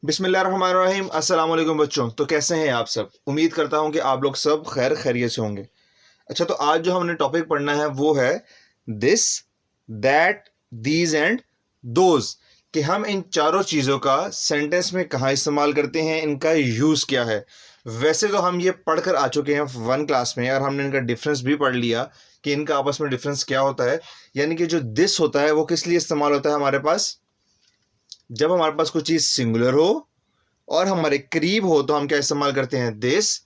बिस्मिल्लाहिर्रहमानिर्रहीम। अस्सलाम वालेकुम बच्चों। तो कैसे हैं आप सब? उम्मीद करता हूं कि आप लोग सब खैर खैरियत से होंगे। अच्छा, तो आज जो हमने टॉपिक पढ़ना है वो है this, that, these and those, कि हम इन चारों चीज़ों का सेंटेंस में कहाँ इस्तेमाल करते हैं, इनका यूज़ क्या है। वैसे तो हम ये पढ़कर आ चुके हैं 1 क्लास में और हमने इनका डिफरेंस भी पढ़ लिया कि इनका आपस में डिफरेंस क्या होता है। यानी कि जो दिस होता है वो किस लिए इस्तेमाल होता है हमारे पास, जब हमारे पास कोई चीज़ सिंगुलर हो और हमारे करीब हो तो हम क्या इस्तेमाल करते हैं, दिस।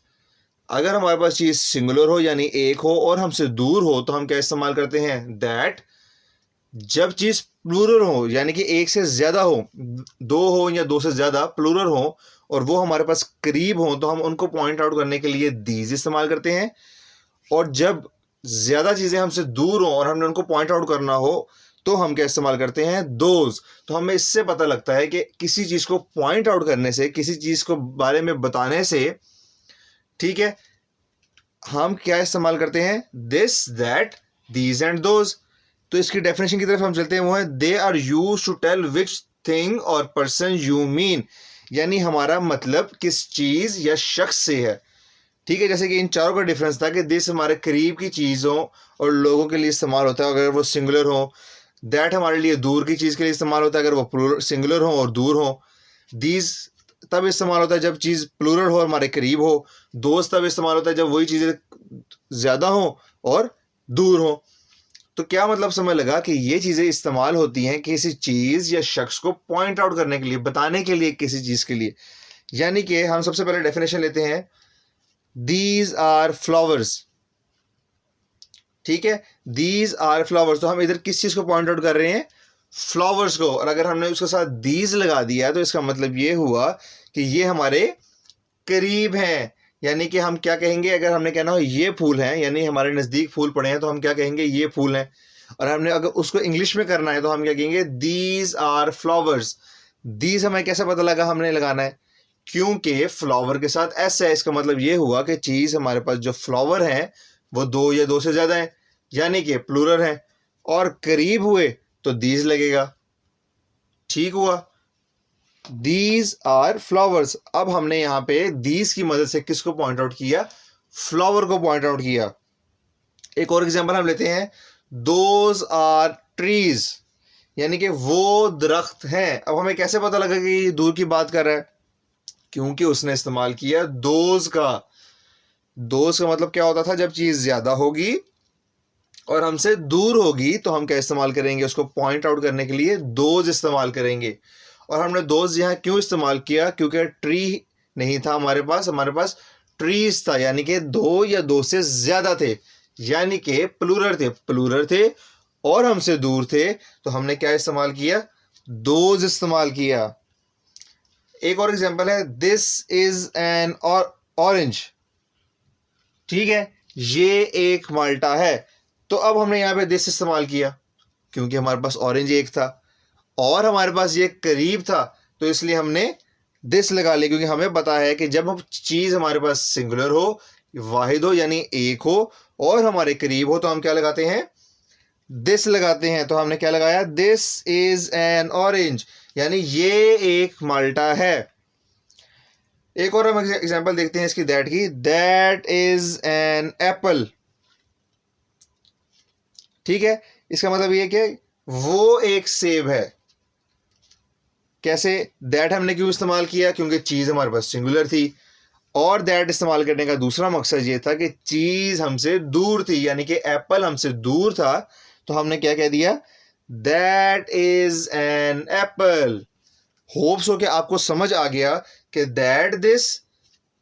अगर हमारे पास चीज़ सिंगुलर हो यानी एक हो और हमसे दूर हो तो हम क्या इस्तेमाल करते हैं, दैट। जब चीज़ प्लूरल हो यानी कि एक से ज़्यादा हो, दो हो या दो से ज़्यादा प्लूरल हो और वो हमारे पास करीब हो तो हम उनको पॉइंट आउट करने के लिए दीज इस्तेमाल करते हैं। और जब ज़्यादा चीज़ें हमसे दूर हों और हमने उनको पॉइंट आउट करना हो तो हम क्या इस्तेमाल करते हैं, दोज। तो हमें इससे पता लगता है कि किसी चीज़ को पॉइंट आउट करने से, किसी चीज़ को बारे में बताने से, ठीक है, हम क्या इस्तेमाल करते हैं, this, that, these and those. तो इसकी डेफिनेशन की तरफ हम चलते हैं, वो है they are use to tell which thing और पर्सन यू मीन। यानी हमारा मतलब किस चीज़ या शख्स से है। ठीक है, जैसे कि इन चारों का डिफरेंस था कि दिस हमारे करीब की चीज़ों और लोगों के लिए इस्तेमाल होता है अगर वो सिंगुलर हो। दैट हमारे लिए दूर की चीज़ के लिए इस्तेमाल होता है अगर वो सिंगुलर हो और दूर हो। दीज तब इस्तेमाल होता है जब चीज़ प्लूरल हो और हमारे करीब हो। दोस्त तब इस्तेमाल होता है जब वही चीज़ें ज़्यादा हो और दूर हो। तो क्या मतलब समझ लगा कि ये चीज़ें इस्तेमाल होती हैं किसी चीज़ या शख्स को पॉइंट आउट करने के लिए, बताने के लिए, किसी चीज़ के लिए। यानी कि हम सबसे पहले डेफिनेशन लेते हैं, दीज आर फ्लावर्स। ठीक है, दीज आर फ्लावर्स। तो हम इधर किस चीज़ को पॉइंट आउट कर रहे हैं, फ्लावर्स को। और अगर हमने उसके साथ दीज लगा दिया तो इसका मतलब ये हुआ कि ये हमारे करीब हैं। यानी कि हम क्या कहेंगे, अगर हमने कहना हो ये फूल हैं यानी हमारे नज़दीक फूल पड़े हैं तो हम क्या कहेंगे, ये फूल हैं। और हमने अगर उसको इंग्लिश में करना है तो हम क्या कहेंगे, दीज आर फ्लावर्स। दीज हमें कैसे पता लगा हमने लगाना है, क्योंकि फ्लावर के साथ एस है। इसका मतलब ये हुआ कि चीज़ हमारे पास जो फ्लावर हैं वो दो या दो से ज़्यादा हैं यानी कि प्लूरल हैं, और करीब हुए तो दीज लगेगा। ठीक हुआ, दीज आर फ्लावर्स। अब हमने यहाँ पे दीज की मदद से किसको पॉइंट आउट किया, फ्लावर को पॉइंट आउट किया। एक और एग्जांपल हम लेते हैं, दोज आर ट्रीज, यानी कि वो दरख्त हैं। अब हमें कैसे पता लगा कि ये दूर की बात कर रहा है, क्योंकि उसने इस्तेमाल किया दोज का। दोज का मतलब क्या होता था, जब चीज़ ज़्यादा होगी और हमसे दूर होगी तो हम क्या इस्तेमाल करेंगे, उसको पॉइंट आउट करने के लिए दोज इस्तेमाल करेंगे। और हमने दोज यहाँ क्यों इस्तेमाल किया, क्योंकि ट्री नहीं था हमारे पास ट्रीज था, यानी कि दो या दो से ज़्यादा थे, यानी कि प्लूरल थे और हमसे दूर थे। तो हमने क्या इस्तेमाल किया, दोज इस्तेमाल किया। एक और एग्जांपल है, दिस इज एन ऑरेंज। ठीक है, ये एक माल्टा है। तो अब हमने यहाँ पे दिस इस्तेमाल किया क्योंकि हमारे पास ऑरेंज एक था और हमारे पास ये करीब था, तो इसलिए हमने दिस लगा लिया, क्योंकि हमें पता है कि जब हम चीज़ हमारे पास सिंगुलर हो, वाहिद हो यानी एक हो और हमारे करीब हो तो हम क्या लगाते हैं, दिस लगाते हैं। तो हमने क्या लगाया, दिस इज एन ऑरेंज, यानी ये एक माल्टा है। एक और हम एग्जांपल देखते हैं इसकी, दैट की, दैट इज एन एप्पल। ठीक है, इसका मतलब ये कि वो एक सेब है। कैसे, दैट हमने क्यों इस्तेमाल किया, क्योंकि चीज़ हमारे पास सिंगुलर थी। और दैट इस्तेमाल करने का दूसरा मकसद ये था कि चीज़ हमसे दूर थी, यानी कि एप्पल हमसे दूर था। तो हमने क्या कह दिया, that is an apple. Hopes हो कि आपको समझ आ गया कि दैट, दिस,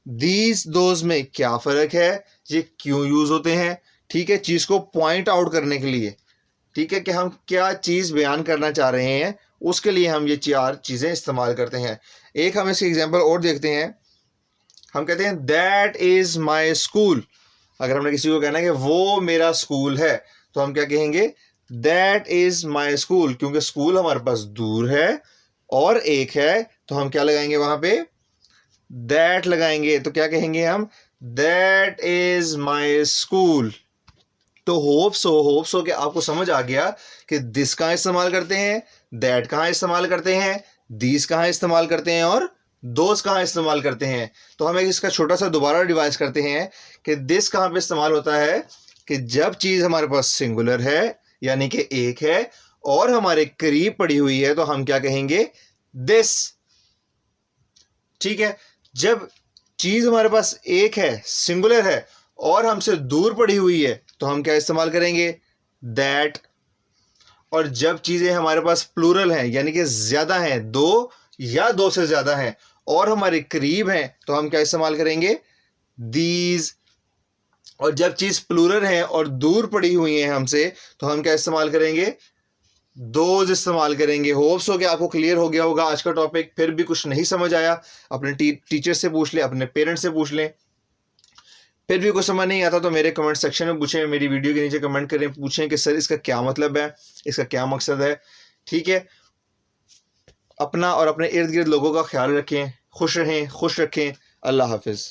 दीज, दोज में क्या फ़र्क है, ये क्यों यूज़ होते हैं। ठीक है, चीज़ को पॉइंट आउट करने के लिए, ठीक है, कि हम क्या चीज़ बयान करना चाह रहे हैं, उसके लिए हम ये चार चीज़ें इस्तेमाल करते हैं। एक हम इसकी एग्जांपल और देखते हैं, हम कहते हैं दैट इज़ माई स्कूल। अगर हमने किसी को कहना है कि वो मेरा स्कूल है तो हम क्या कहेंगे, दैट इज़ माई स्कूल। क्योंकि स्कूल हमारे पास दूर है और एक है तो हम क्या लगाएंगे वहाँ पे, दैट लगाएंगे। तो क्या कहेंगे हम, दैट इज़ माई स्कूल। तो होप्स हो कि आपको समझ आ गया कि दिस कहाँ इस्तेमाल करते हैं, दैट कहाँ इस्तेमाल करते हैं, दीज कहाँ इस्तेमाल करते हैं और दोज कहाँ इस्तेमाल करते हैं, तो हम इसका छोटा सा दोबारा रिवाइज करते हैं कि दिस कहाँ पे इस्तेमाल होता है कि जब चीज़ हमारे पास सिंगुलर है यानी कि एक है और हमारे करीब पड़ी हुई है तो हम क्या कहेंगे, दिस। ठीक है, जब चीज़ हमारे पास एक है, सिंगुलर है और हमसे दूर पड़ी हुई है तो हम क्या इस्तेमाल करेंगे, दैट। और जब चीज़ें हमारे पास प्लूरल हैं यानी कि ज़्यादा हैं, दो या दो से ज़्यादा हैं और हमारे करीब हैं तो हम क्या इस्तेमाल करेंगे, दीज। और जब चीज़ प्लूरल है और दूर पड़ी हुई है हमसे तो हम क्या इस्तेमाल करेंगे, दोज इस्तेमाल करेंगे। होप्स हो कि आपको क्लियर हो गया होगा आज का टॉपिक। फिर भी कुछ नहीं समझ आया अपने टीचर से पूछ लें, अपने पेरेंट्स से पूछ लें। फिर भी कुछ समझ नहीं आता तो मेरे कमेंट सेक्शन में पूछें, मेरी वीडियो के नीचे कमेंट करें, पूछें कि सर इसका क्या मतलब है, इसका क्या मकसद है। ठीक है, अपना और अपने इर्द गिर्द लोगों का ख्याल रखें, खुश रहें, खुश रखें। अल्लाह हाफिज़।